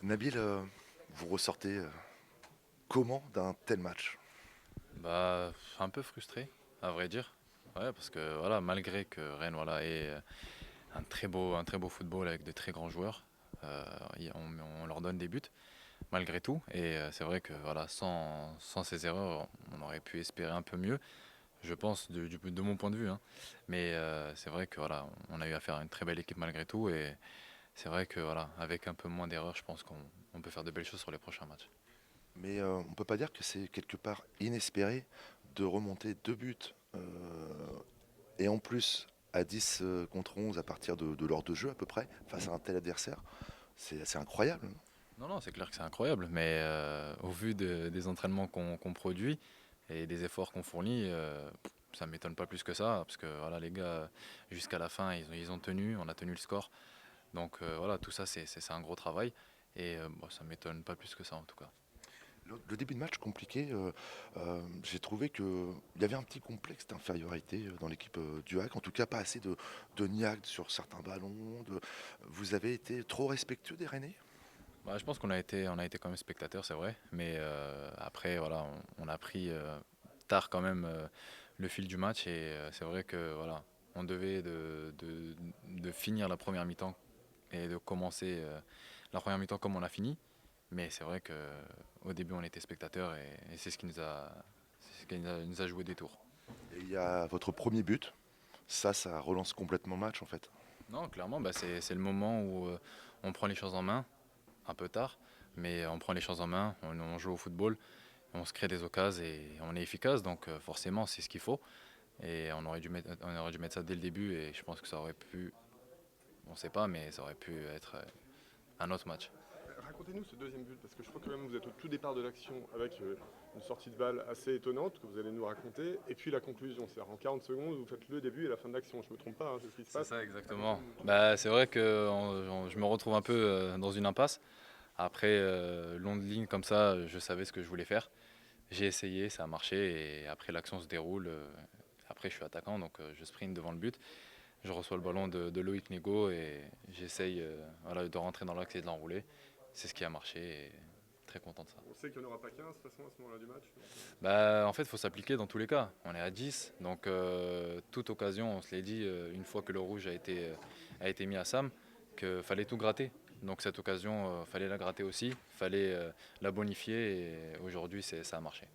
Nabil, vous ressortez comment d'un tel match? Bah, un peu frustré, à vrai dire. Ouais, parce que voilà, malgré que Rennes voilà, ait un très beau football avec de très grands joueurs, euh, on leur donne des buts, malgré tout. Et c'est vrai que voilà, sans ces erreurs, on aurait pu espérer un peu mieux, je pense, de mon point de vue, hein. Mais c'est vrai que voilà, on a eu affaire à une très belle équipe malgré tout. Et c'est vrai que voilà, avec un peu moins d'erreurs, je pense qu'on peut faire de belles choses sur les prochains matchs. Mais on peut pas dire que c'est quelque part inespéré de remonter 2 buts et en plus à 10 contre 11 à partir de l'heure de jeu à peu près face à un tel adversaire. C'est incroyable, non? Non, non, c'est clair que c'est incroyable, mais au vu des entraînements qu'on produit et des efforts qu'on fournit, ça ne m'étonne pas plus que ça, parce que voilà, les gars, jusqu'à la fin, ils ont tenu, on a tenu le score. Donc voilà, tout ça, c'est un gros travail, et bon, ça ne m'étonne pas plus que ça en tout cas. Le début de match compliqué, j'ai trouvé qu'il y avait un petit complexe d'infériorité dans l'équipe du Hack, en tout cas pas assez de niaque sur certains ballons. Vous avez été trop respectueux des Rennais? Bah, je pense on a été quand même spectateur, c'est vrai, mais après, voilà, on a pris tard quand même le fil du match, et c'est vrai que voilà, on devait de finir la première mi-temps et de commencer la première mi-temps comme on a fini. Mais c'est vrai qu'au début on était spectateurs, et c'est ce qui nous a joué des tours. Et il y a votre premier but, ça relance complètement le match en fait. Non, clairement, bah, c'est le moment où on prend les choses en main, un peu tard, mais on prend les choses en main, on joue au football, on se crée des occasions et on est efficace, donc forcément c'est ce qu'il faut. Et on aurait dû mettre ça dès le début, et je pense que ça aurait pu, on ne sait pas, mais ça aurait pu être un autre match. Racontez-nous ce deuxième but, parce que je crois que même vous êtes au tout départ de l'action avec une sortie de balle assez étonnante que vous allez nous raconter, et puis la conclusion, c'est-à-dire en 40 secondes, vous faites le début et la fin de l'action. Je me trompe pas, hein, c'est ce qui se C'est passe. ça exactement. Racontez-nous tout. Bah, c'est vrai que je me retrouve un peu dans une impasse. Après, longue ligne comme ça, je savais ce que je voulais faire. J'ai essayé, ça a marché, et après l'action se déroule. Après, je suis attaquant, donc je sprint devant le but. Je reçois le ballon de Loïc Nego et j'essaye voilà, de rentrer dans l'axe et de l'enrouler. C'est ce qui a marché, et très content de ça. On sait qu'il n'y en aura pas 15 de toute façon à ce moment-là du match. Bah, en fait, il faut s'appliquer dans tous les cas. On est à 10, donc toute occasion, on se l'est dit une fois que le rouge a été mis à Sam, qu'il fallait tout gratter. Donc cette occasion, fallait la gratter aussi, fallait la bonifier, et aujourd'hui, ça a marché.